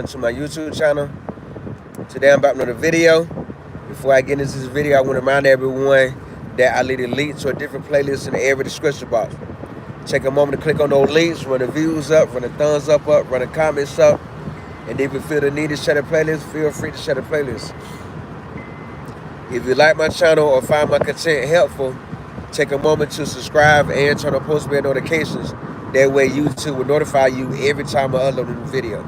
to my YouTube channel. Today I'm about another video. Before I get into this video, I want to remind everyone that I leave a link to a different playlist in every description box. Take a moment to click on those links, run the views up, run the thumbs up, run the comments up, and if you feel the need to share the playlist, feel free to share the playlist. If you like my channel or find my content helpful, take a moment to subscribe and turn on post bell notifications. That way YouTube will notify you every time I upload a new video.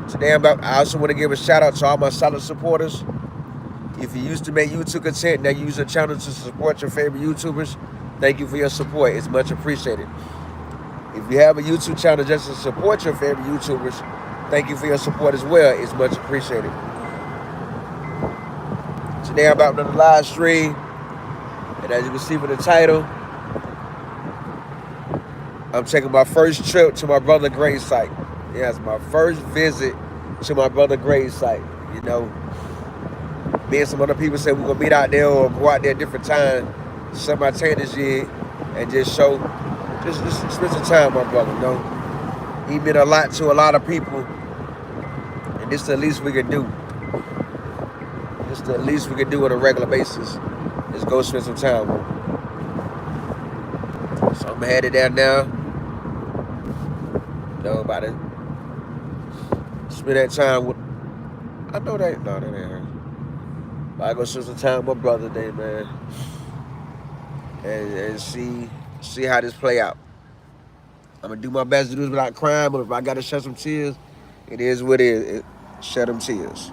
Today I also want to give a shout out to all my solid supporters. If you used to make YouTube content, now you use your channel to support your favorite YouTubers, thank you for your support. It's much appreciated. If you have a YouTube channel just to support your favorite YouTubers, thank you for your support as well. It's much appreciated. Today I'm about another live stream, and as you can see from the title, I'm taking my first trip to my brother Gravesite. Yeah, it's my first visit to my brother Gravesite. You know, me and some other people said we're gonna meet out there or go out there at different times simultaneously and just spend some time with my brother. You know, he meant a lot to a lot of people, and this is the least we can do. This is the least we can do on a regular basis is go spend some time with him. So I'm headed there now. You know, about to spend that time with. I know that. No, that ain't her. But I go spend some time with my brother today, man, and see how this play out. I'm gonna do my best to do this without crying, but if I gotta shed some tears, it is what it is. Shed them tears.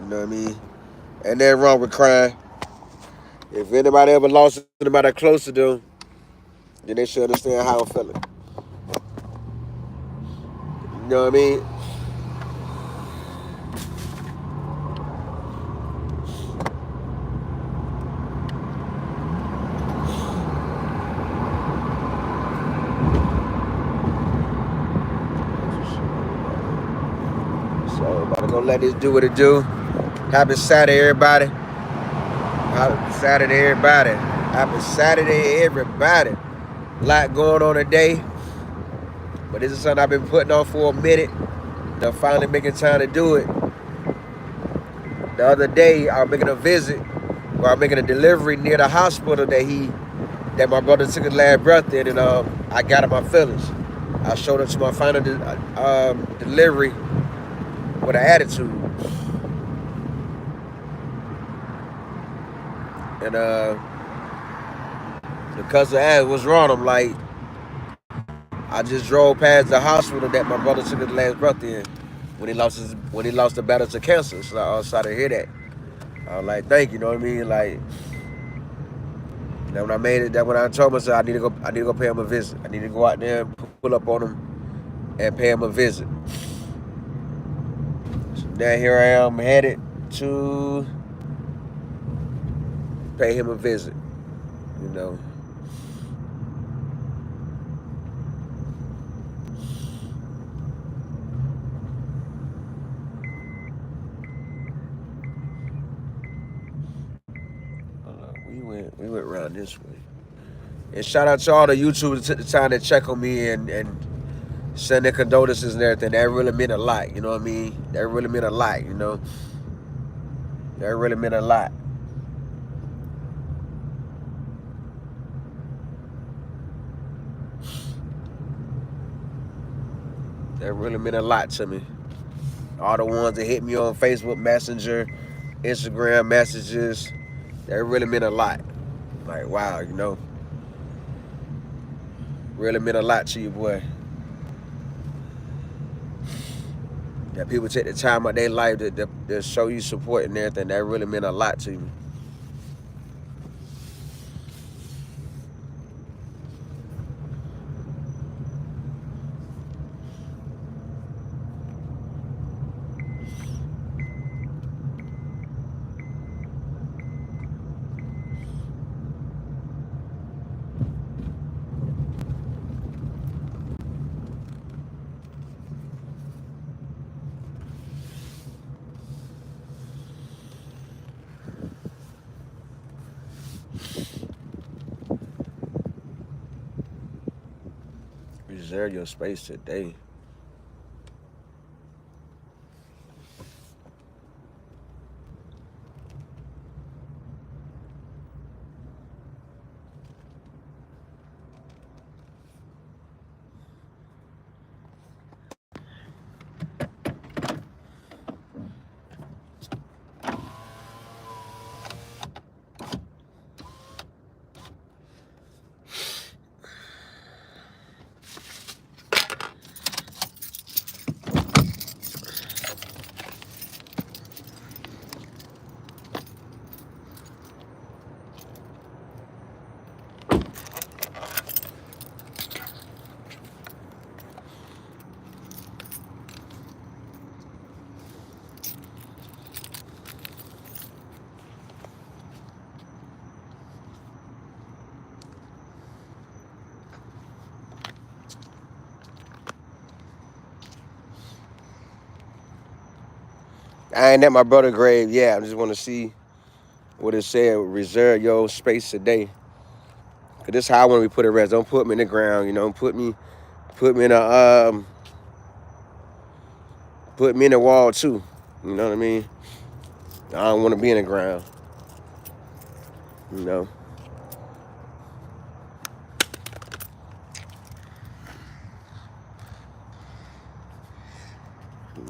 You know what I mean? Ain't nothing wrong with crying. If anybody ever lost anybody close to them, then they should understand how I'm feeling. You know what I mean? So I'm gonna let this do what it do. Happy Saturday, everybody. Happy Saturday, everybody. Happy Saturday, everybody. A lot going on today, but this is something I've been putting on for a minute. I'm finally making time to do it. The other day, I was making a visit, or I was making a delivery near the hospital that my brother took his last breath in, and I got in my feelings. I showed up to my final delivery with an attitude. And the cousin asked, "What's wrong?" I'm like, I just drove past the hospital that my brother took his last breath in when he lost the battle to cancer. So I was sorry to hear that. I was like, thank you, know what I mean? Like, that when I made it, that when I told myself I need to go pay him a visit. I need to go out there and pull up on him and pay him a visit. So now here I am headed to pay him a visit. You know. We went around this way. And shout out to all the YouTubers that took the time to check on me and send their condolences and everything. That really meant a lot, you know what I mean? That really meant a lot, you know? That really meant a lot. That really meant a lot to me. All the ones that hit me on Facebook Messenger, Instagram messages, that really meant a lot. Like, wow, you know? Really meant a lot to you, boy. That people take the time of their life to show you support and everything, that really meant a lot to me. Reserve your space today. I ain't at my brother's grave. Yeah, I just want to see what it said. Reserve your space today. Cause this is how I want to be put at rest. Don't put me in the ground. You know, put me in a put me in the wall too. You know what I mean? I don't want to be in the ground. You know.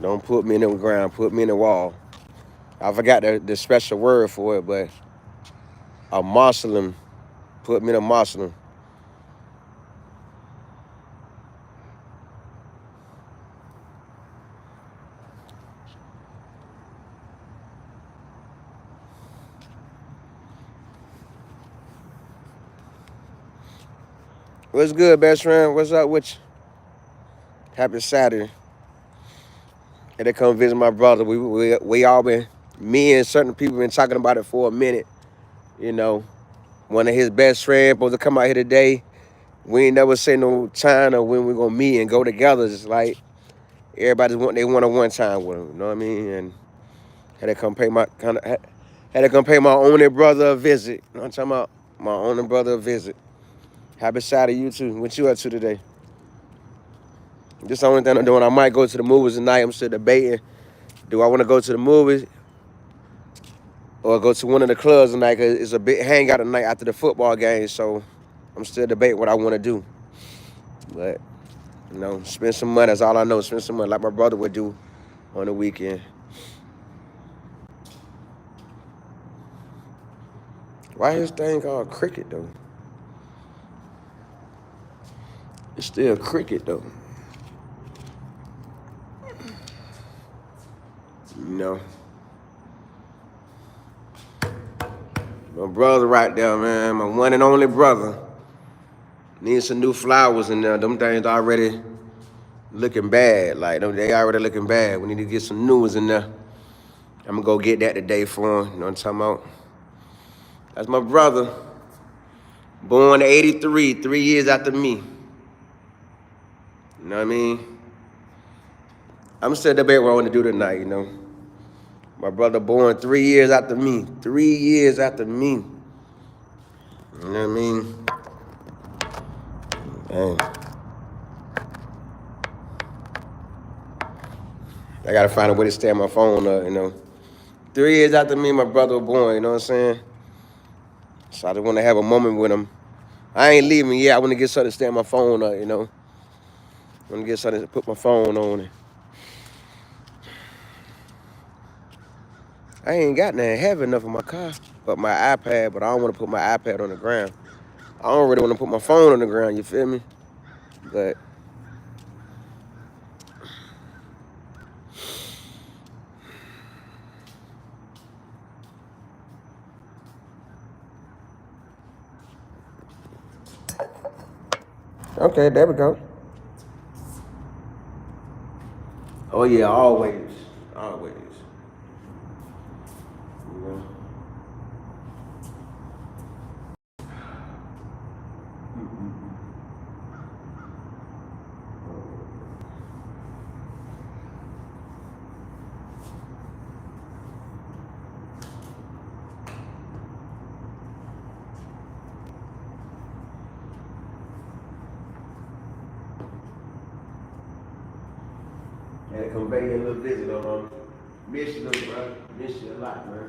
Don't put me in the ground. Put me in the wall. I forgot the special word for it, but a Muslim. Put me in a Muslim. What's good, best friend? What's up with you? Happy Saturday. Had to come visit my brother. We all been, me and certain people been talking about it for a minute. You know, one of his best friends supposed to come out here today. We ain't never say no time or when we gonna meet and go together. It's like everybody's want they one-on-one time with him. You know what I mean? And had to come pay my only brother a visit. You know what I'm talking about? My only brother a visit. Happy Saturday, you too. What you up to today? This the only thing I'm doing. I might go to the movies tonight. I'm still debating. Do I want to go to the movies or go to one of the clubs tonight? Cause it's a big hangout tonight after the football game. So I'm still debating what I want to do. But you know, spend some money. That's all I know. Spend some money like my brother would do on the weekend. Why his thing called cricket though? It's still cricket though. You know. My brother right there, man. My one and only brother. Need some new flowers in there. Them things already looking bad. Like, they already looking bad. We need to get some new ones in there. I'm going to go get that today for him. You know what I'm talking about? That's my brother. Born in 83, 3 years after me. You know what I mean? I'm still debating what I want to do tonight, you know. My brother born 3 years after me. 3 years after me. You know what I mean? Dang. I gotta find a way to stay on my phone up, you know. 3 years after me, my brother was born, you know what I'm saying? So I just want to have a moment with him. I ain't leaving yet. I want to get something to stay on my phone up, you know. I want to get something to put my phone on. I ain't got nothing heavy enough in my car but my iPad, but I don't want to put my iPad on the ground. I don't really want to put my phone on the ground, you feel me? But okay, there we go. Oh yeah, always. Always. You know? Had to come back here a little visit, miss you, little bro. Miss you a lot, bro.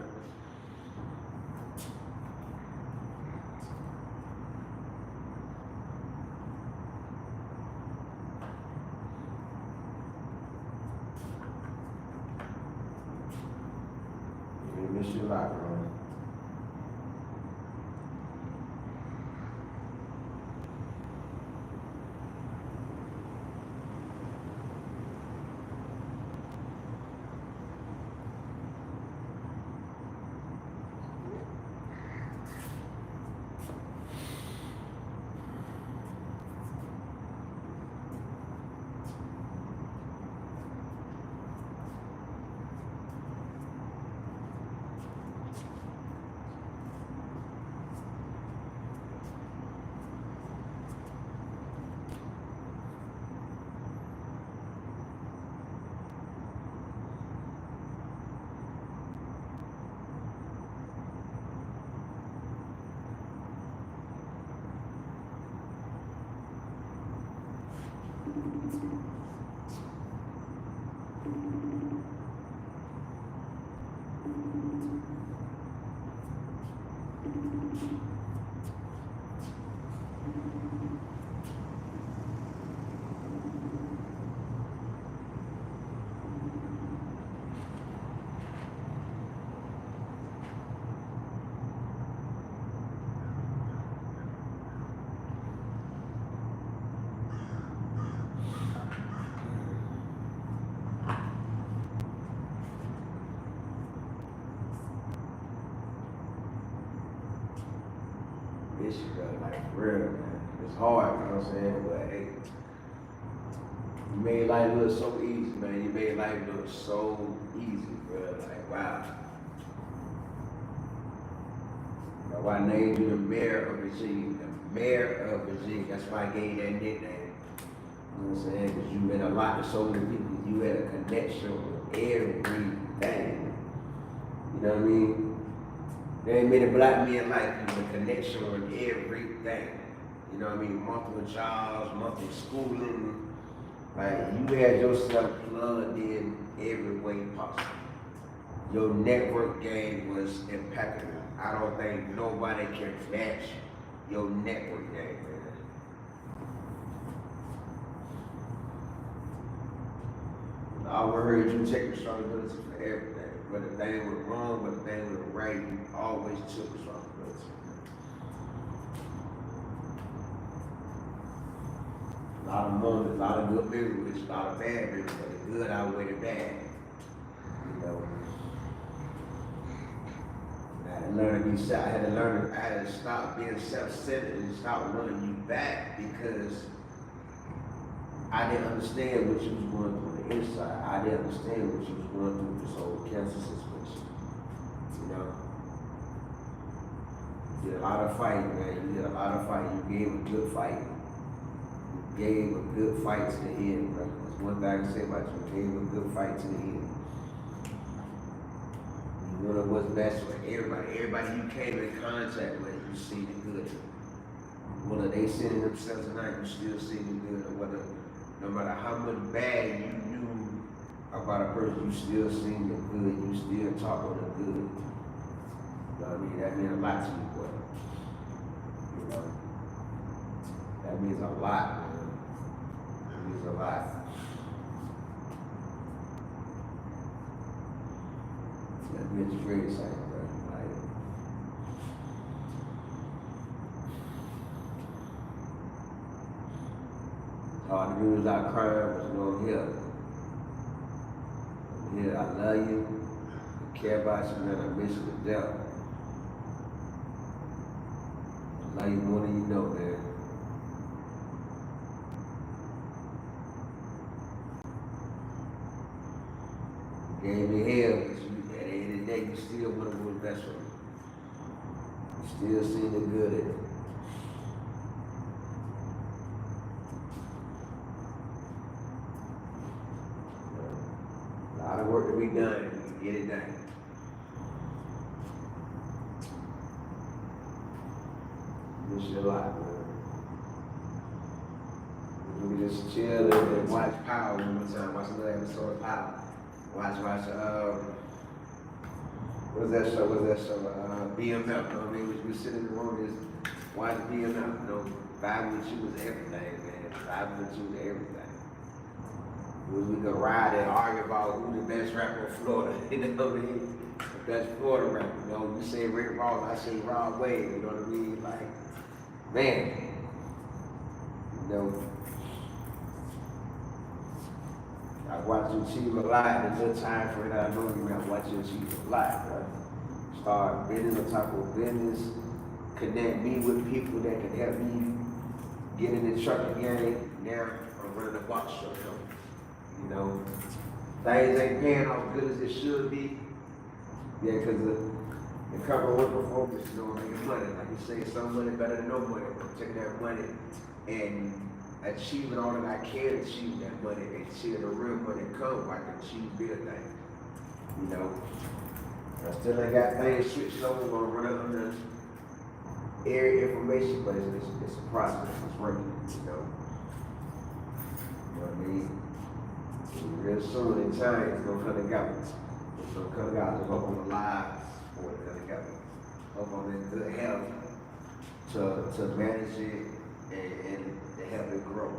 Miss you a lot, bro. Miss you, bro. Like, for real, man. It's hard, you know what I'm saying? But hey, you made life look so easy, man. You made life look so easy, bro. Like, wow. Bro, I named you the mayor of Virginia. The mayor of Virginia. That's why I gave you that nickname. You know what I'm saying? Because you meant a lot to so many people. You had a connection with everything. You know what I mean? There ain't many black men like you with a connection with everything. You know what I mean? Multiple jobs, multiple schooling. Like, you had yourself plugged in every way possible. Your network game was impeccable. I don't think nobody can match your network game, man. I always heard you take responsibility for everything. Whether the thing was wrong, whether the thing was right, you always took responsibility. A lot of moments, a lot of good memories, a lot of bad memories, but the good outweighed the bad. You know. I had to learn to be I had to stop being self-centered and stop running you back because I didn't understand what you was going through on the inside. I didn't understand what you was going through with this whole cancer situation. You know? You did a lot of fighting, man. You did a lot of fighting. You gave a good fight. You gave a good fight to the end, bro. That's one thing I can say about you. You gave a good fight to the end. You know it wasn't best for everybody. Everybody you came in contact with, you seen the good. Whether they seen themselves or not, you still seen the good. Or whether no matter how much bad you knew about a person, you still seen the good, you still talk on the good. You know what I mean? That means a lot to you, boy. You know? That means a lot, man. It means a lot. That means Gravesite, bro. Like, hard to do without crying, but you know I'm here. I'm here. I love you. I care about you, man. I miss you to death. I love you more than you know, man. You gave me hell, but you, at the end of the day, you still want to do what's best for me. You still see the good in it. A lot of work to be done, we get it done. Miss you a lot, man. just chill and watch Power one more time. Watch another episode of Power. Watch, what's that show? BMF. You know what I mean? We sit in the room, just watch BMF. You know, vibe with you is everything, man. Vibe with you is everything. We could ride and argue about who the best rapper in Florida. You know what I mean? The best Florida rapper. You know, you say Rick Ross, I say Rod Wave. You know what I mean? Like, man. You know, I watch you achieve a lot in the little time frame that I know you. I watch you achieve a lot, bro. Start business on top of business. Connect me with people that can help me get in the trucking game. Now I'm running a box truck. You know, things ain't paying off good as it should be. Yeah, because the cover working focus is on making money. Like you say, some money better than no money. I'm taking that money and achieving all that I can achieve that money and seeing the real money come, I can achieve bigger things. You know, I still ain't got things switched over. I'm gonna run up under area information, but it's a process. It's working. You know what I mean? Real soon in time, it's gonna come together. It's gonna come together. It's gonna come alive for it to come together. Hope I'm in good health to manage it and to help it grow.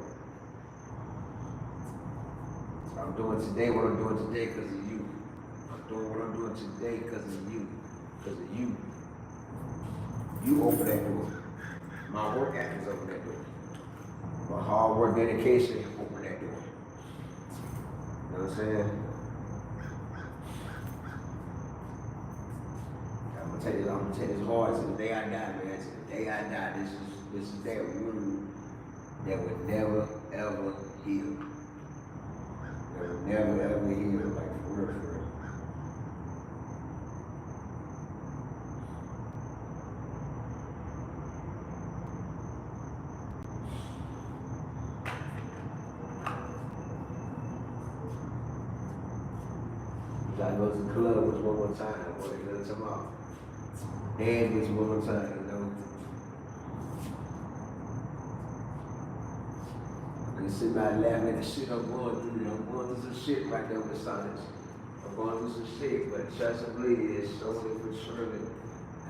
So I'm doing today what I'm doing today because of you. I'm doing what I'm doing today because of you. Because of you. You open that door. My work ethics open that door. My hard work, dedication open that door. You know what I'm saying? I'm gonna take this hard to the day I die, man. To the day I die, this is that wound that would never ever heal. That would never ever heal, like for real, for real. I go to the club with one more time. I want to get tomorrow. Dance with one more time, you know. I can sit back laughing at the shit I'm going through. I'm going through some shit right there with science. I'm going through some shit, but trust and believe, it's slowly for surely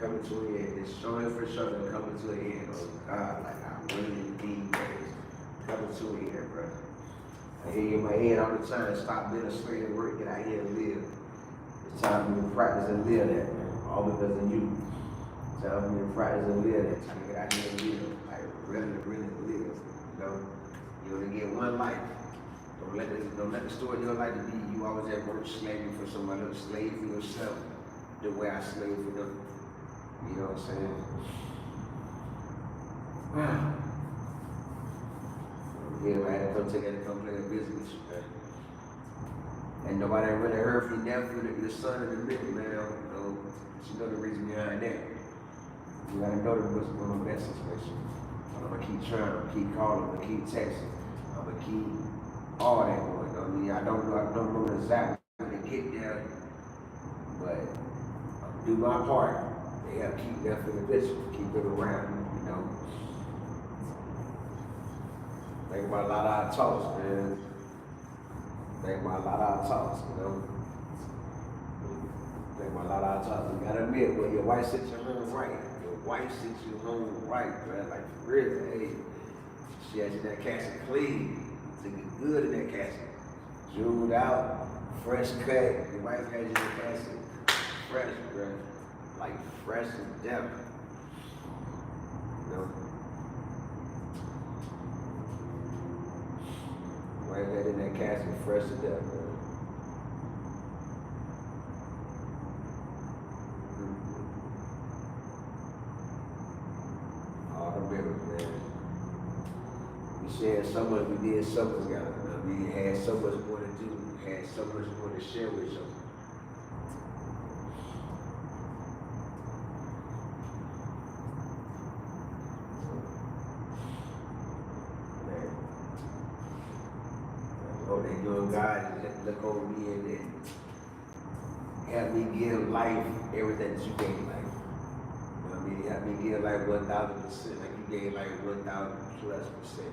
coming to an end. It's slowly for surely coming to an end. Oh God, like I really need days coming to an end, bro. I hear you in my head all the time. Stop being a slave and work, get out here and live. It's time for me to practice and live that, man. All because of you. It's time for me to practice and live that. Time to get out here and live. Like, really, really live. You know? You only get one life. Don't let the story of your life be you always at work slaving for somebody else. Slave for yourself the way I slave for them. You know what I'm saying? Yeah, I had to come play a business, man. And nobody really heard from you nephew, the son of the nigga, man. You know the reason behind that. You gotta know that what's going on in that situation. I'm gonna keep trying, I'm gonna keep calling, I'm gonna keep texting, I'm gonna keep all that going. I mean, I don't know exactly how to get there, but I'm gonna do my part. They have to keep that for the picture, keep it around, you know. Think about a lot of our talks, man. Think about a lot of our talks, you know. Think about a lot of our talks. You gotta admit, when your wife sits you home right, your wife sits you home right, bro. Like for real, hey. She has you in that casket clean. Looking good in that casket. Jeweled out, fresh cut. Your wife has you in the casket fresh, bro. Like fresh and death. You know? Right there in that casket, fresh to death, man. All the memories, man. We shared so much, we did so much together. We had so much more to do, we had so much more to share with each other. That young God look over me and help me give life everything that you gave life. You know what I mean? Help me give life 1,000%, like you gave life 1,000+%.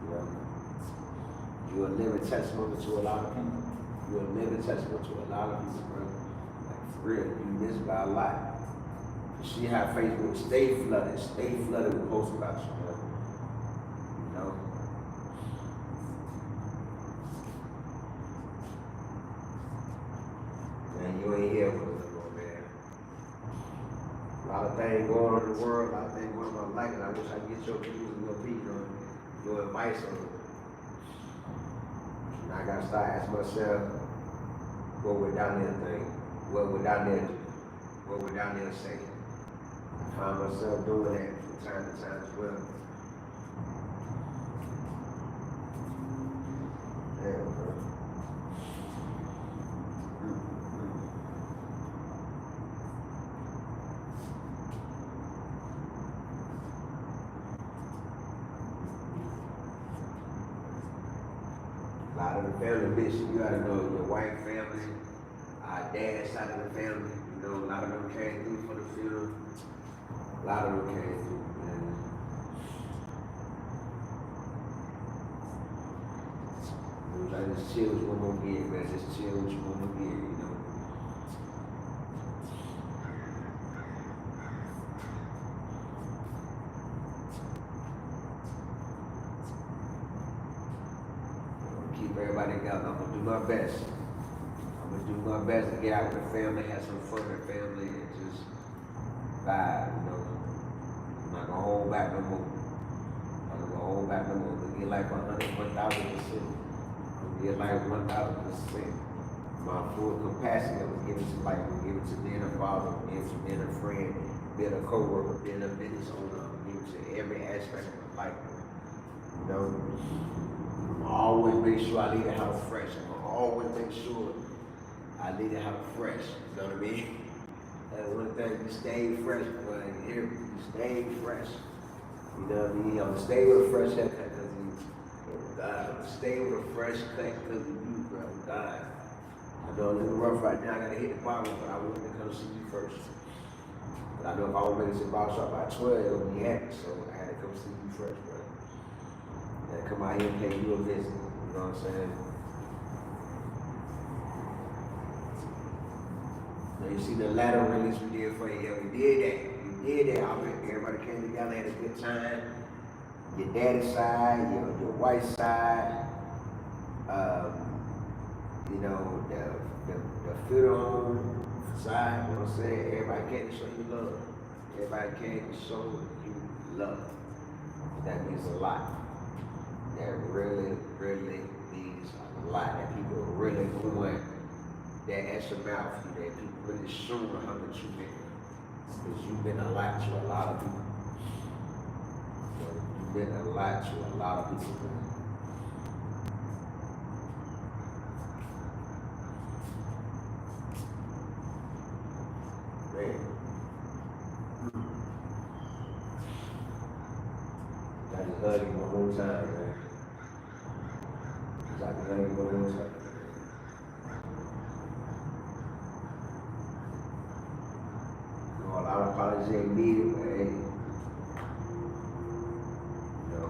You know, you're a living testimony to a lot of people. You're a living testimony to a lot of people, bro. Like for real, you missed by a lot. You see how Facebook stay flooded with posts about you, bro. You know. Man, you ain't here with us no more, man. A lot of things going on in the world, a lot of things going on in my life, and I wish I could get your views and your opinion, your advice on it. And I gotta start asking myself, what would down there think? What would down there do? What would down there say? I find myself doing that from time to time as well. Damn, bro. A lot of the family mission, you gotta know your white family, our dad's side of the family, you know, a lot of them came through for the funeral. A lot of them came through, man. It was like, just chill with one more year, man. Just chill with you one more year, you know. Keep everybody together. I'm gonna do my best. I'm gonna do my best to get out with the family, have some fun with the family, and just vibe, you know. I'm not gonna hold back no more. I'm not gonna hold back no more. I'm gonna get like 1,000%. I'm gonna get like 1,000%. My full capacity, I'm gonna give it to life. I'm gonna give it to being a father, I'm gonna give it to being a friend, being a co-worker, being a business owner. I'm gonna give it to every aspect of my life. You know. I always make sure I leave the house fresh. I'm gonna always make sure I leave the house fresh. You know what I mean? That's one thing, you stay fresh, boy. You stay fresh. You know what I mean? I'm gonna stay with a fresh haircut because of you. God, I'm gonna stay with a fresh cut because of you, bro. God. I know it's a little rough right now. I gotta hit the bottom, but I wanted to come see you first. But I know if I don't make it to the box shop by 12, it'll be happy. So I had to come see you first, bro. And come out here and pay you a visit. You know what I'm saying? Now you see the latter release we did for you. Yeah, we did that. We did that. Everybody came together, had a good time. Your daddy's side, your wife's side, you know, the funeral home side, you know what I'm saying? Everybody came to show you love. Everybody came to show you love. That means a lot. That really, really means a lot. That people are really going that extra mile for you. That people really showing how much you meant. Because you've been a lot to a lot of people. You've been a lot to a lot of people. Man. I just love you one more time, man. I can hug you one more time. You know, a lot of apologies ain't needed, but hey, you know.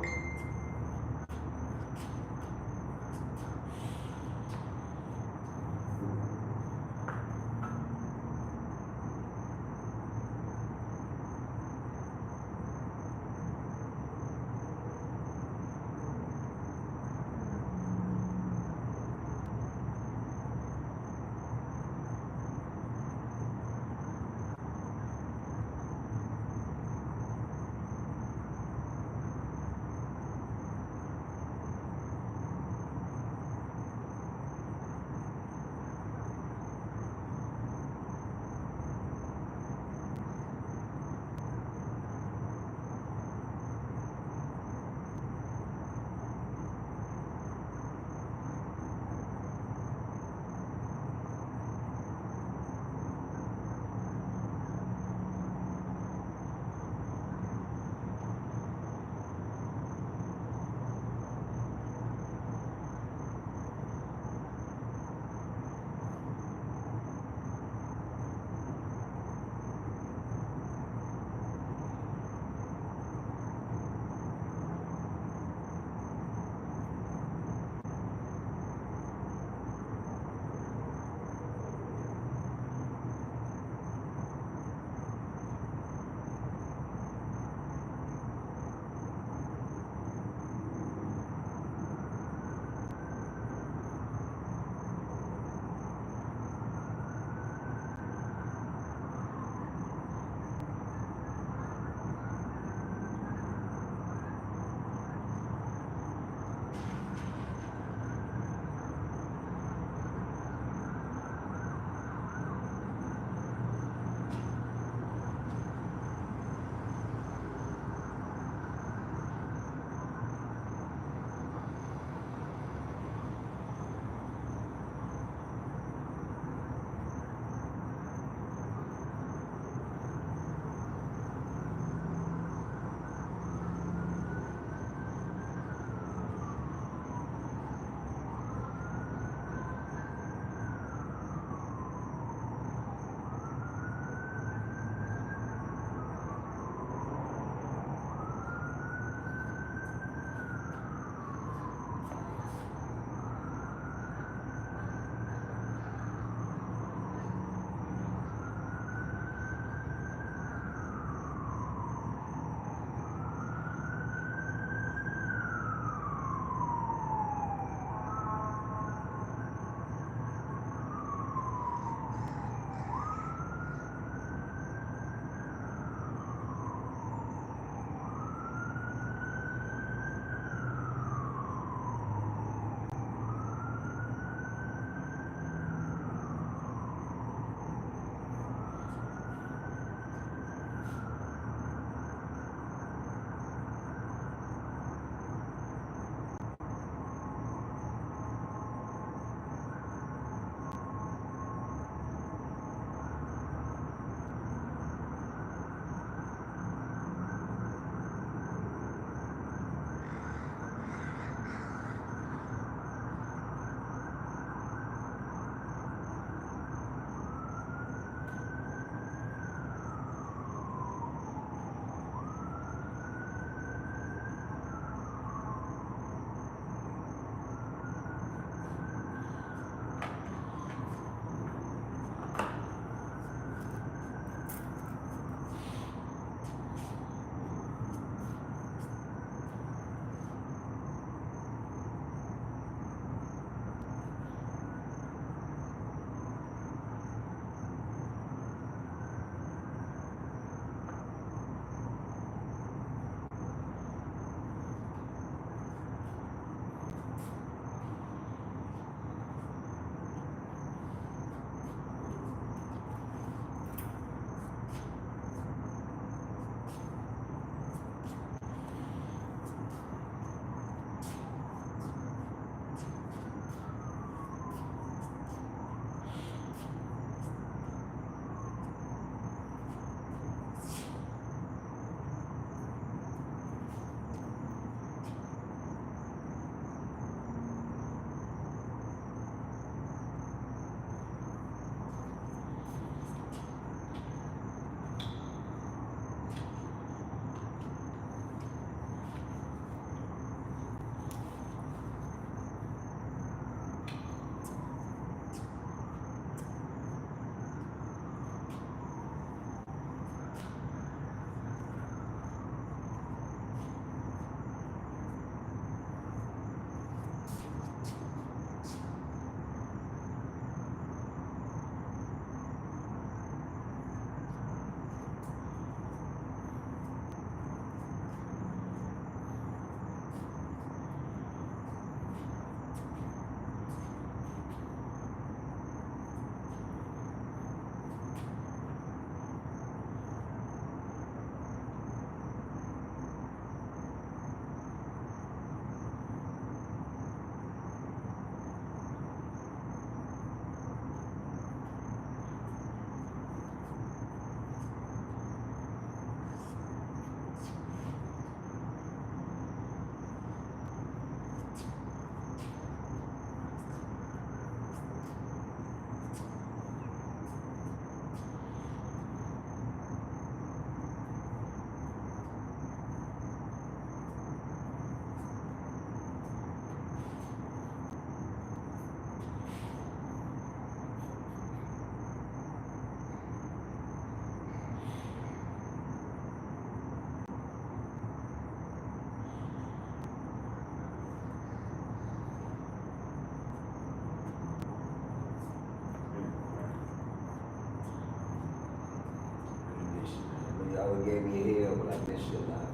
gave me hell, but I miss you a lot.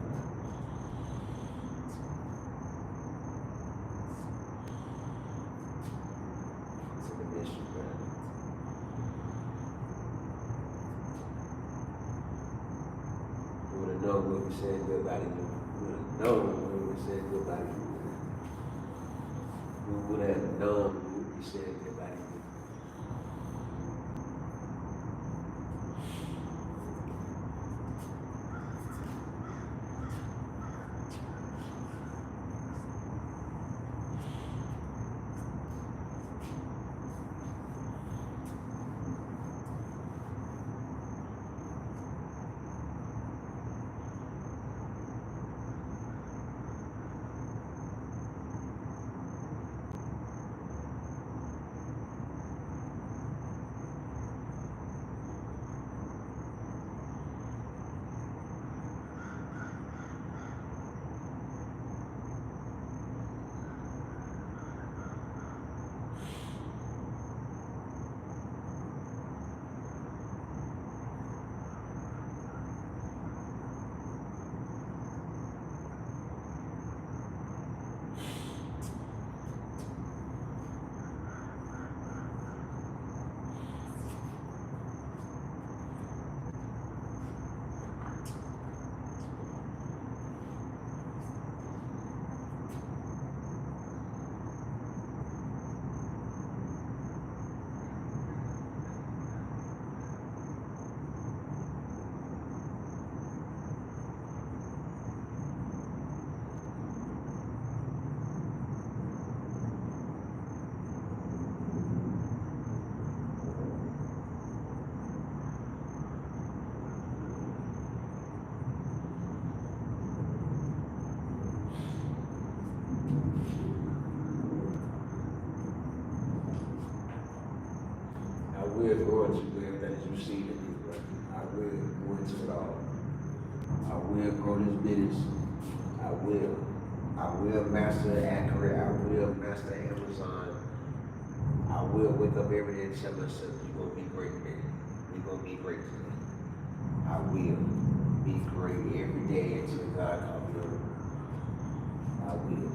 I miss you, man. You would have known what we said goodbye to you. You would have known what we said goodbye to you. You would have known what we said goodbye to you. I will go into everything that you see in me, brother. I will go into it all. I will grow this business. I will. I will master Accurate. I will master Amazon. I will wake up every day and tell myself, you're going to be great today. You're going to be great today. I will be great every day until God calls me over. I will.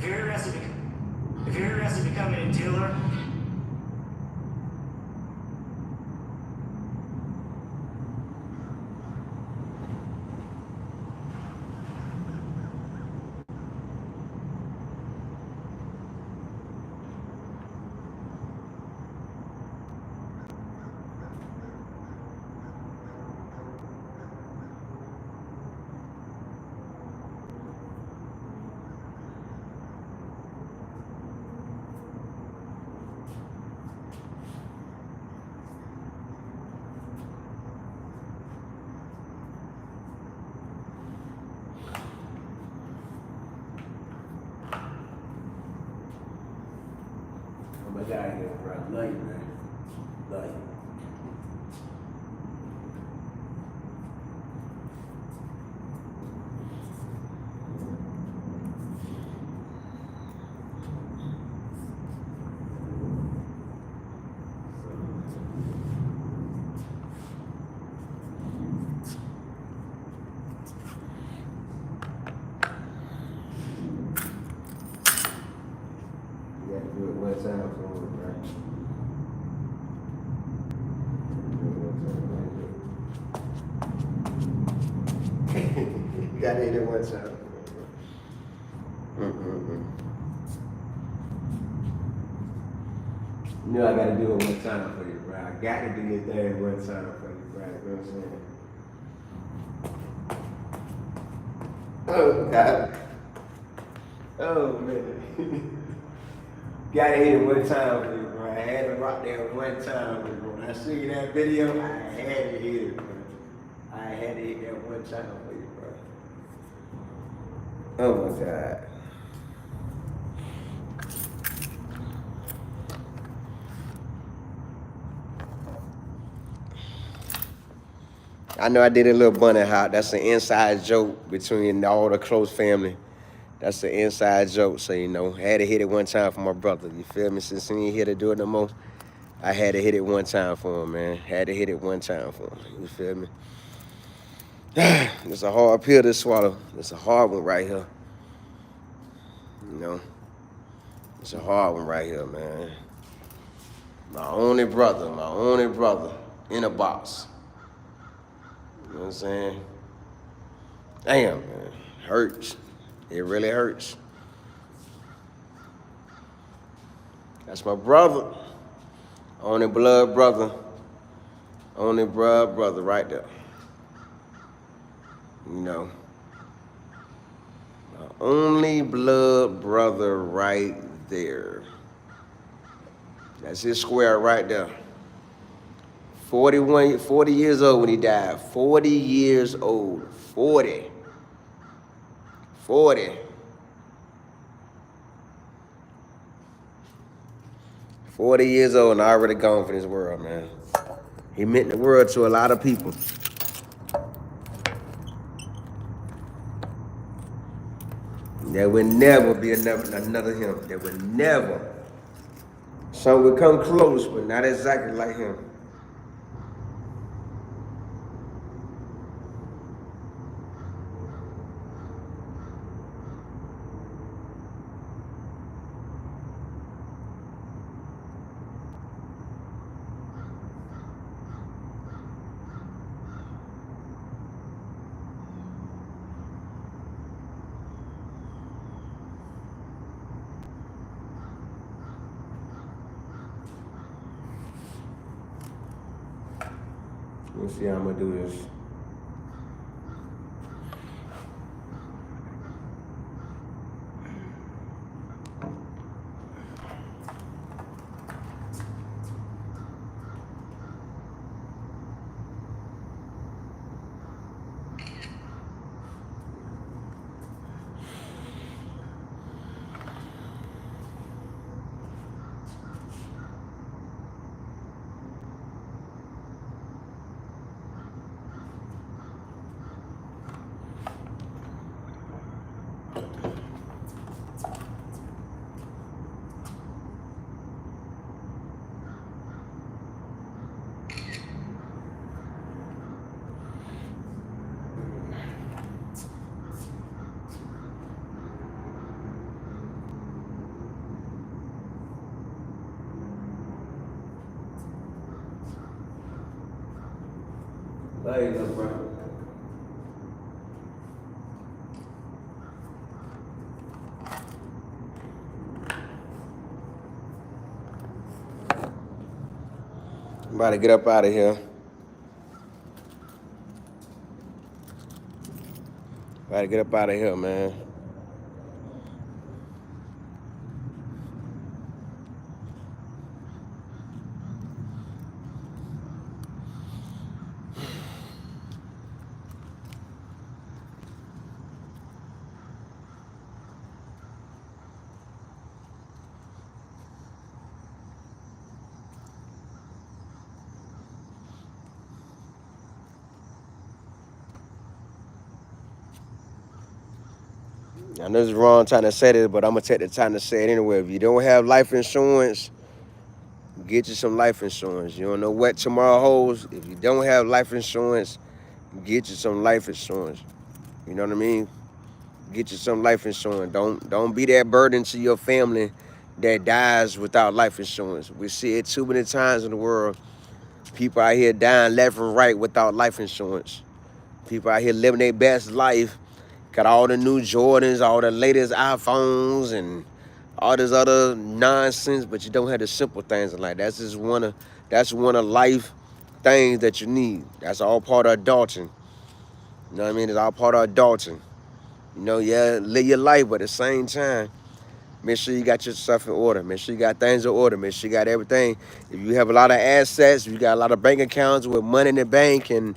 if you're interested in becoming a dealer, Oh my God, here, bro. I love you, man. Love you. You got to do it one time for me, right? You got to hit it one time. You know I got to do it one time for you, bro. I got to do your thing one time for you, bro. You know what I'm saying? Oh, God. Oh, man. Gotta hit it one time for you, bro. I had to rock there one time for you, bro. When I see that video, I had to hit it, bro. I had to hit that one time for you, bro. Oh my God. I know I did a little bunny hop. That's an inside joke between all the close family. That's an inside joke, so you know, I had to hit it one time for my brother. You feel me? Since he ain't here to do it no more, I had to hit it one time for him, man. Had to hit it one time for him. You feel me? It's a hard pill to swallow. It's a hard one right here. You know, it's a hard one right here, man. My only brother in a box. You know what I'm saying? Damn, man. Hurts. It really hurts. That's my brother. Only blood brother. Only blood brother right there. You know. My only blood brother right there. That's his square right there. 40 years old when he died. 40 years old. 40. 40 years old and already gone from this world, man. He meant the world to a lot of people. There would never be another him. There would never. Some would come close, but not exactly like him. Let's see how I'm gonna do this. There you go, bro. I'm about to get up out of here. About to get up out of here, man. I know it's wrong trying to say this, but I'm gonna take the time to say it anyway. If you don't have life insurance, get you some life insurance. You don't know what tomorrow holds. If you don't have life insurance, get you some life insurance. You know what I mean? Get you some life insurance. Don't be that burden to your family that dies without life insurance. We see it too many times in the world. People out here dying left and right without life insurance. People out here living their best life, got all the new Jordans, all the latest iPhones, and all this other nonsense, but you don't have the simple things in life. That's one of life things that you need. That's all part of adulting. You know what I mean? It's all part of adulting. You know, yeah, live your life, but at the same time, make sure you got your stuff in order. Make sure you got things in order. Make sure you got everything. If you have a lot of assets, you got a lot of bank accounts with money in the bank, and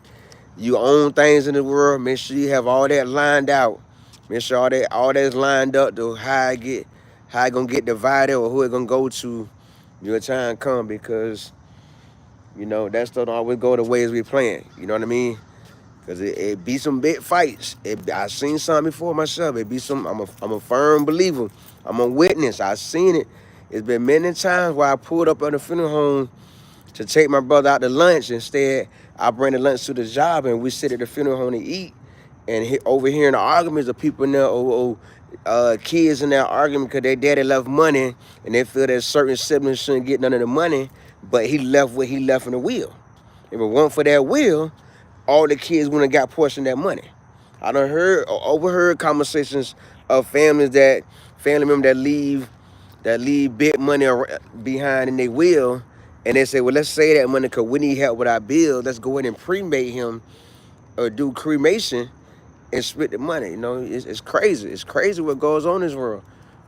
you own things in the world, make sure you have all that lined out. Make sure all that's lined up to how it gonna get divided or who it gonna go to when your time come, because you know that stuff don't always go the ways we plan. You know what I mean? Cause it be some big fights. I seen some before myself. It be some. I'm a firm believer. I'm a witness. I seen it. It's been many times where I pulled up at the funeral home to take my brother out to lunch. Instead, I bring the lunch to the job and we sit at the funeral home to eat. And overhearing the arguments of people in there, kids in there arguing because their daddy left money and they feel that certain siblings shouldn't get none of the money, but he left what he left in the will. If it weren't for that will, all the kids wouldn't have got portion of that money. I done overheard conversations of family members that leave big money behind in their will, and they say, well, let's save that money because we need help with our bills. Let's go ahead and cremate him or do cremation and split the money. You know, it's crazy. It's crazy what goes on in this world.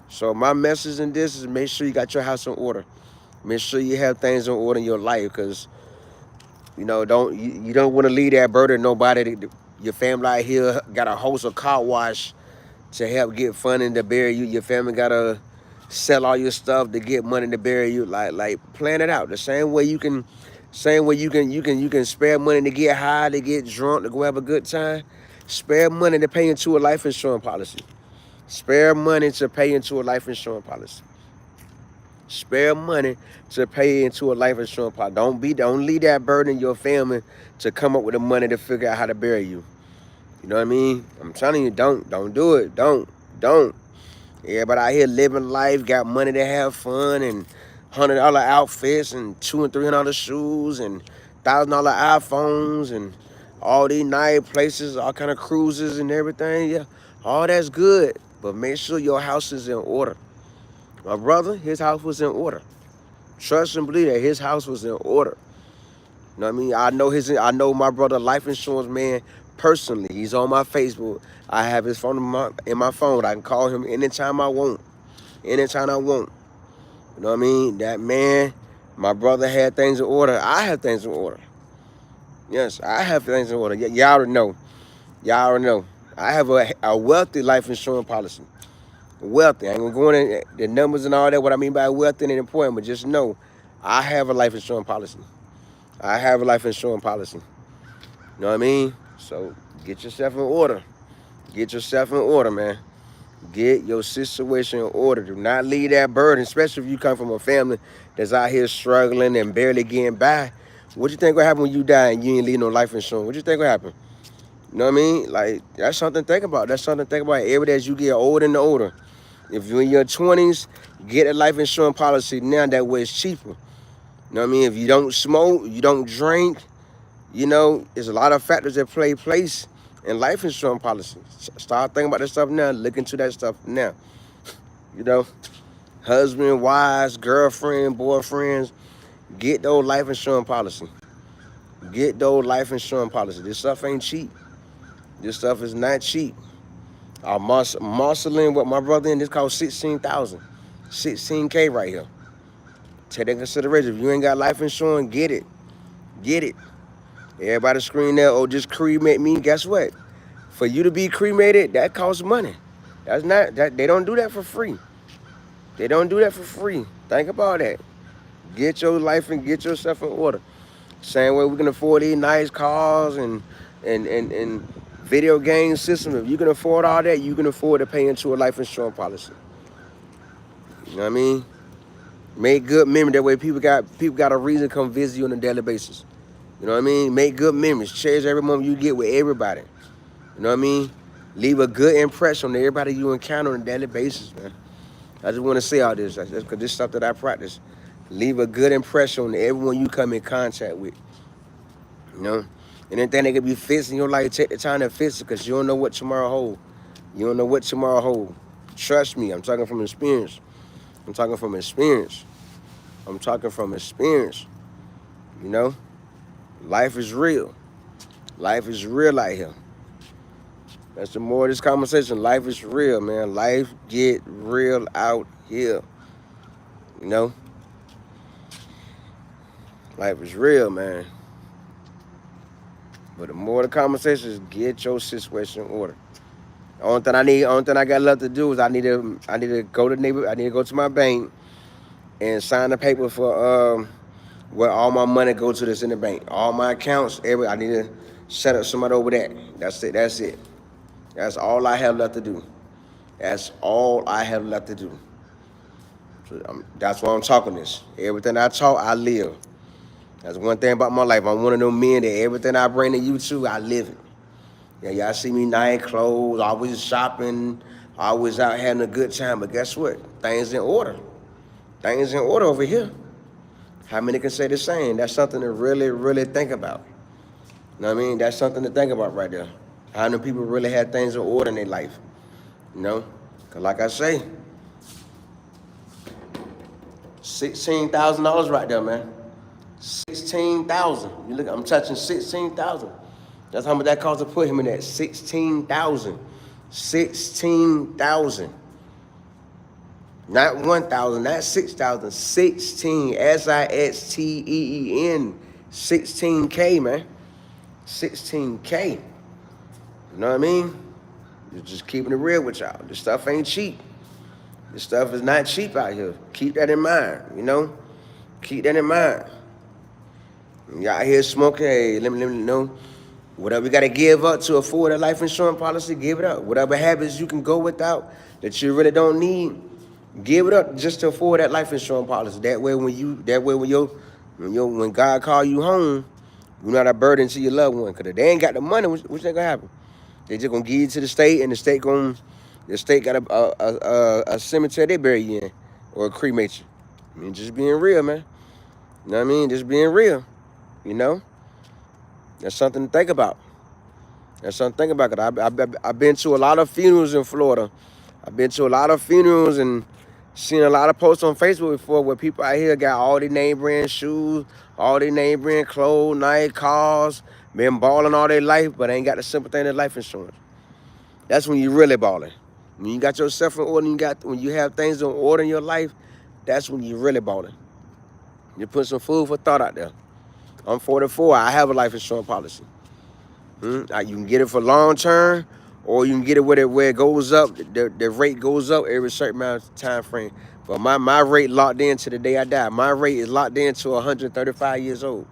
So my message in this is make sure you got your house in order. Make sure you have things in order in your life, because you know, you don't want to leave that burden nobody. Your family out here got to host a car wash to help get funding to bury you. Your family got to sell all your stuff to get money to bury you. Like plan it out. The same way you can spare money to get high, to get drunk, to go have a good time. Spare money to pay into a life insurance policy. Spare money to pay into a life insurance policy. Spare money to pay into a life insurance policy. Don't leave that burden in your family to come up with the money to figure out how to bury you. You know what I mean? I'm telling you, don't do it. Don't. Everybody out here living life, got money to have fun, and $100 outfits, and $200 and $300 shoes, and $1,000 iPhones, and all these nice places, all kind of cruises and everything. Yeah, all that's good, but make sure your house is in order. My brother, his house was in order. Trust and believe that his house was in order. You know what I mean? I know my brother, life insurance man, personally. He's on my Facebook. I have his phone in my phone. I can call him anytime I want. Anytime I want. You know what I mean? That man, my brother had things in order. I have things in order. Yes, I have things in order. Y'all already know. Y'all already know. I have a wealthy life insurance policy. Wealthy. I ain't gonna go into the numbers and all that. What I mean by wealthy and important, but just know I have a life insurance policy. I have a life insurance policy. You know what I mean? So get yourself in order. Get yourself in order, man. Get your situation in order. Do not leave that burden, especially if you come from a family that's out here struggling and barely getting by. What you think will happen when you die and you ain't leave no life insurance? What you think will happen? You know what I mean? Like, that's something to think about. That's something to think about every day as you get older and older. If you're in your 20s, get a life insurance policy now. That way it's cheaper. You know what I mean? If you don't smoke, you don't drink, You know, there's a lot of factors that play place in life insurance policy. Start thinking about that stuff now. Look into that stuff now. You know, husband, wives, girlfriend, boyfriends, get those life insurance policy. Get those life insurance policy. This stuff ain't cheap. This stuff is not cheap. I'm muscling with my brother in this cost 16,000. 16K right here. Take that into consideration. If you ain't got life insurance, get it. Get it. Everybody scream there, oh, just cremate me. Guess what? For you to be cremated, that costs money. That's not that they don't do that for free. They don't do that for free. Think about that. Get your life and get yourself in order. Same way we can afford these nice cars and video game systems. If you can afford all that, you can afford to pay into a life insurance policy. You know what I mean? Make good memories. That way people got a reason to come visit you on a daily basis. You know what I mean? Make good memories. Cherish every moment you get with everybody. You know what I mean? Leave a good impression on everybody you encounter on a daily basis, man. I just want to say all this. That's because this stuff that I practice. Leave a good impression on everyone you come in contact with. You know? Anything that can be fixed in your life, take the time to fix it because you don't know what tomorrow holds. You don't know what tomorrow holds. Trust me, I'm talking from experience. I'm talking from experience. I'm talking from experience. You know? Life is real. Life is real out here. That's the more of this conversation. Life is real, man. Life get real out here. You know? Life is real, man. But the more the conversation is, get your situation in order. Only thing I got left to do is I need to go to my bank and sign the paper for where all my money goes to this in the bank. All my accounts, I need to set up somebody over there. That's it. That's all I have left to do. That's all I have left to do. So that's why I'm talking this. Everything I talk, I live. That's one thing about my life. I'm one of those men that everything I bring to you to, I live it. Yeah, y'all see me nice clothes, always shopping, always out having a good time. But guess what? Things in order. Things in order over here. How many can say the same? That's something to really, really think about. You know what I mean? That's something to think about right there. How many people really have things in order in their life? You know? Because like I say, $16,000 right there, man. 16,000. You look, I'm touching 16,000. That's how much that cost to put him in that. 16,000. 16,000. Not 1,000, not 6,000. 16. SIXTEEN. 16K, man. 16K. You know what I mean? Just keeping it real with y'all. This stuff ain't cheap. This stuff is not cheap out here. Keep that in mind, you know? Keep that in mind. Y'all out here smoking, hey, let me know. Whatever you got to give up to afford a life insurance policy, give it up. Whatever habits you can go without that you really don't need, give it up just to afford that life insurance policy. That way, when God call you home, you're not a burden to your loved one. Cause if they ain't got the money, what's that gonna happen? They just gonna give you to the state, and the state got a cemetery they bury you in, or cremate you. I mean, just being real, man. You know what I mean? Just being real. You know, that's something to think about. That's something to think about. Cause I've been to a lot of funerals in Florida. I've been to a lot of funerals and seen a lot of posts on Facebook before where people out here got all their name brand shoes, all their name brand clothes, nice cars, been balling all their life, but ain't got the simple thing of life insurance. That's when you really balling. When you got yourself in order, when you have things in order in your life, that's when you really balling. You put some food for thought out there. I'm 44. I have a life insurance policy. You can get it for long term, or you can get it where it goes up. The rate goes up every certain amount of time frame. But my rate locked in to the day I die. My rate is locked in to 135 years old.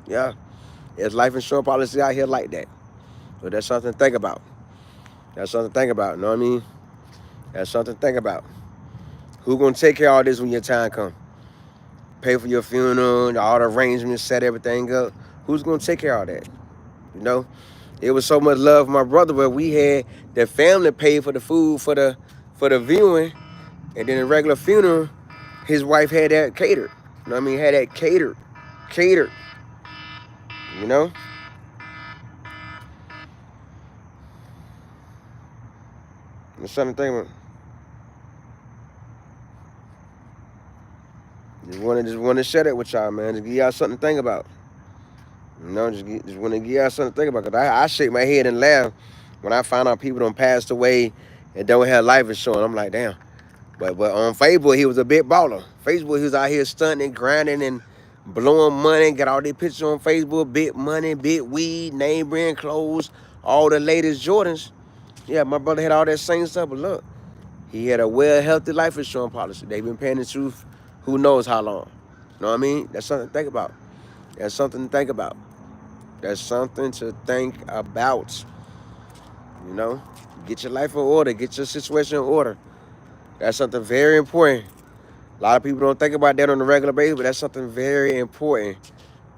Yeah, there's life insurance policy out here like that. So that's something to think about. That's something to think about. You know what I mean? That's something to think about. Who gonna take care of all this when your time comes? Pay for your funeral, all the arrangements, set everything up. Who's gonna take care of all that? You know, it was so much love for my brother, but we had the family pay for the food for the viewing, and then the regular funeral, his wife had that catered. You know what I mean? Had that catered. You know, That's something to think about. Just want to share that with y'all, man. Just give y'all something to think about. Just want to give y'all something to think about. Cause I shake my head and laugh when I find out people done passed away and don't have life insurance. I'm like, damn. But on Facebook, he was a big baller. Facebook, he was out here stunting, grinding, and blowing money. Got all these pictures on Facebook. Big money, big weed, name brand clothes, all the latest Jordans. Yeah, my brother had all that same stuff. But look, he had a healthy life insurance policy. They've been paying the truth who knows how long. You know what I mean? That's something to think about. That's something to think about. That's something to think about. You know? Get your life in order. Get your situation in order. That's something very important. A lot of people don't think about that on a regular basis, but that's something very important.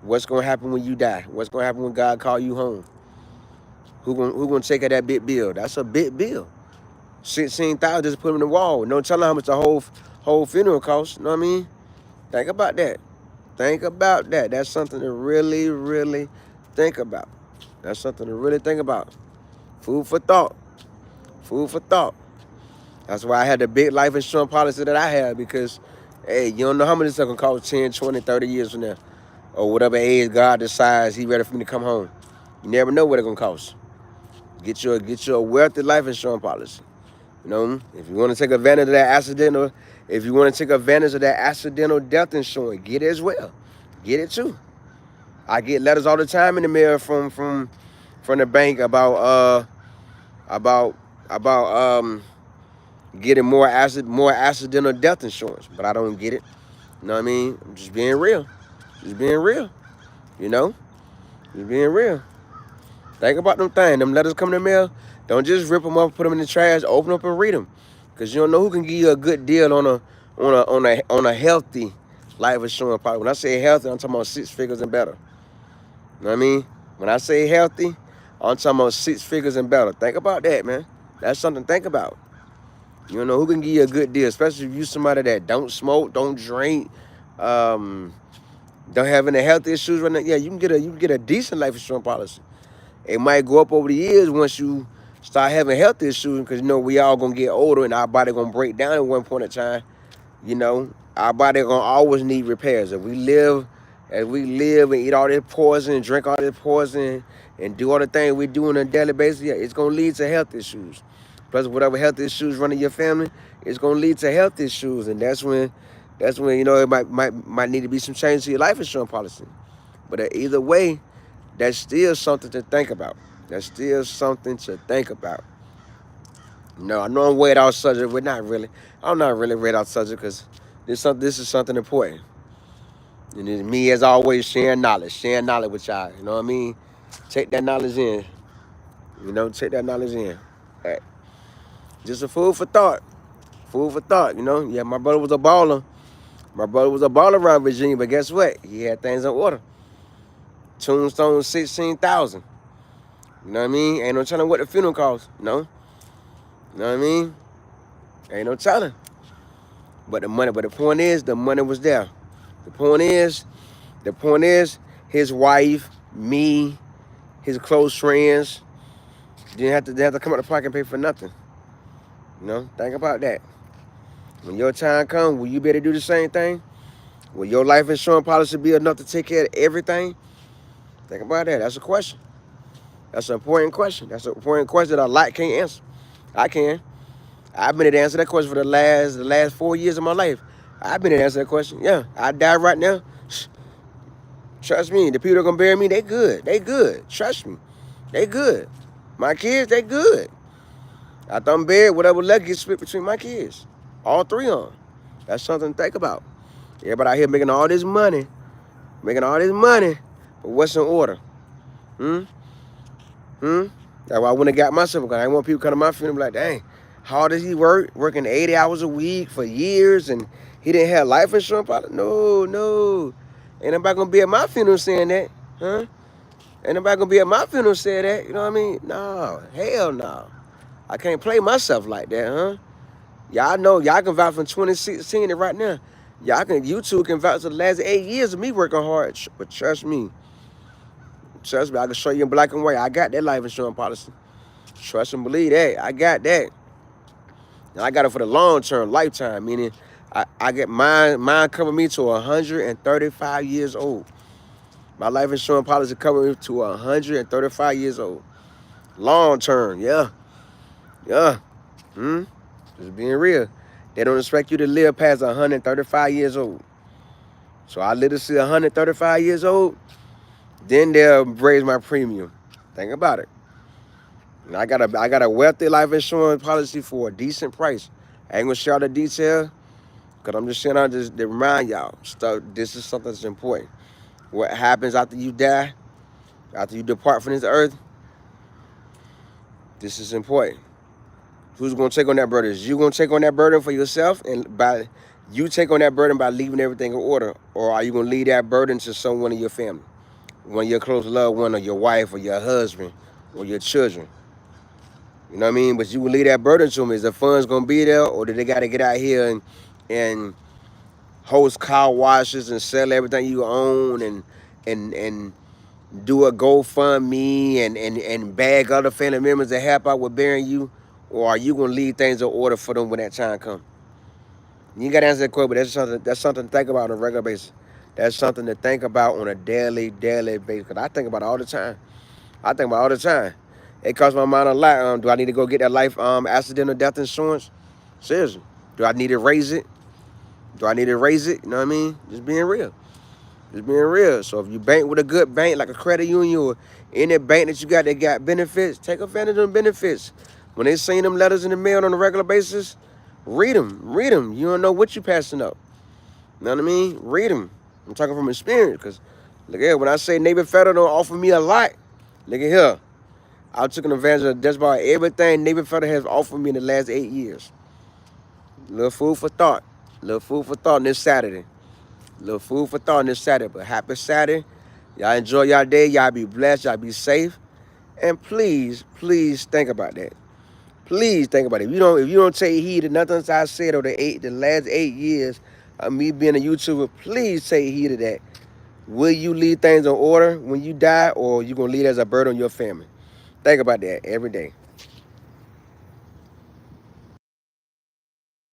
What's going to happen when you die? What's going to happen when God call you home? Who gonna take out that big bill? That's a big bill. 16,000 just put them in the wall. No telling how much the whole funeral costs. You know what I mean? Think about that. Think about that. That's something to really, really think about. That's something to really think about. Food for thought. Food for thought. That's why I had the big life insurance policy that I had, because, hey, you don't know how much it's going to cost 10, 20, 30 years from now. Or whatever age God decides He ready for me to come home. You never know what it's going to cost. Get you a wealthy life insurance policy. You know, if you want to take advantage of that accidental death insurance, get it as well. Get it too. I get letters all the time in the mail from the bank about getting more accidental death insurance, but I don't get it. You know what I mean? I'm just being real. Just being real. You know? Just being real. Think about them things. Them letters come in the mail. Don't just rip them up, put them in the trash. Open up and read them, because you don't know who can give you a good deal on a healthy life insurance policy. When I say healthy, I'm talking about 6 figures and better. You know what I mean? When I say healthy, I'm talking about 6 figures and better. Think about that, man. That's something to think about. You don't know who can give you a good deal, especially if you're somebody that don't smoke, don't drink, don't have any health issues right now. Yeah, you can get a decent life insurance policy. It might go up over the years once you start having health issues, because you know we all gonna get older and our body gonna break down at one point in time. You know, our body gonna always need repairs. As we live and eat all this poison and drink all this poison and do all the things we do on a daily basis, yeah, it's gonna lead to health issues. Plus, whatever health issues running your family, it's gonna lead to health issues, and that's when you know it might need to be some change to your life insurance policy. But either way, that's still something to think about. That's still something to think about. No, I know I'm way off subject, but not really. I'm not really way off subject, because this is something important. And it's me, as always, sharing knowledge with y'all. You know what I mean? Take that knowledge in. You know, take that knowledge in. All right. Just a food for thought. Food for thought, you know? Yeah, my brother was a baller. My brother was a baller around Virginia, but guess what? He had things in order. Tombstone 16,000. You know what I mean? Ain't no telling what the funeral costs. No. You know what I mean? Ain't no telling. But the point is, the money was there. The point is, his wife, me, his close friends, they have to come out of the pocket and pay for nothing. You know, think about that. When your time comes, will you be able to do the same thing? Will your life insurance policy be enough to take care of everything? Think about that. That's a question. That's an important question. That's an important question that a lot can't answer. I can. I've been able to answer that question for the last 4 years of my life. I've been able to answer that question. Yeah, I die right now. Trust me, the people that are gonna bury me, they good. They good. Trust me, they good. My kids, they good. After I'm buried, whatever left gets split between my kids. All 3 of them. That's something to think about. Everybody out here making all this money, but what's in order? That's why I went and got myself, because I didn't want people to come to my funeral and be like, dang, how hard does he work? Working 80 hours a week for years, and he didn't have life insurance policy? No. Ain't nobody gonna be at my funeral saying that, huh? Ain't nobody gonna be at my funeral saying that, you know what I mean? No, hell no. I can't play myself like that, huh? Y'all know, y'all can vouch from 2016 to right now. You two can vouch for the last 8 years of me working hard, but trust me, I can show you in black and white. I got that life insurance policy. Trust and believe that. I got that. And I got it for the long term, lifetime, meaning I get mine cover me to 135 years old. My life insurance policy cover me to 135 years old. Long term, yeah. Yeah. Hmm. Just being real. They don't expect you to live past 135 years old. So I live to see 135 years old, then they'll raise my premium. Think about it. And I got a wealthy life insurance policy for a decent price. I ain't gonna share all the detail, because I'm just saying I just to remind y'all stuff. This is something that's important. What happens after you die, after you depart from this earth, this is important. Who's gonna take on that burden? Is you gonna take on that burden for yourself, and by you take on that burden by leaving everything in order, or are you gonna leave that burden to someone in your family, one of your close loved one, or your wife, or your husband, or your children? You know what I mean? But you will leave that burden to them. Is the funds gonna be there, or do they got to get out here and host car washes and sell everything you own and do a GoFundMe and bag other family members to help out with burying you, or are you gonna leave things in order for them when that time comes? You gotta answer that question, but that's something to think about on a regular basis. That's something to think about on a daily basis. Cause I think about it all the time. I think about it all the time. It costs my mind a lot. Do I need to go get that life accidental death insurance? Seriously. Do I need to raise it? Do I need to raise it? You know what I mean? Just being real. Just being real. So if you bank with a good bank, like a credit union or any bank that you got that got benefits, take advantage of them benefits. When they send them letters in the mail on a regular basis, read them. Read them. You don't know what you passing up. You know what I mean? Read them. I'm talking from experience. Because, look here, when I say Navy Federal don't offer me a lot, look at here. I took an advantage of just about everything Navy Federal has offered me in the last 8 years. Little food for thought. Little food for thought this Saturday. Little food for thought this Saturday. But happy Saturday. Y'all enjoy y'all day. Y'all be blessed. Y'all be safe. And please, please think about that. Please think about it. If you don't take heed to nothing I said over the last 8 years of me being a YouTuber, please take heed of that. Will you leave things in order when you die, or you gonna leave it as a burden on your family? Think about that every day.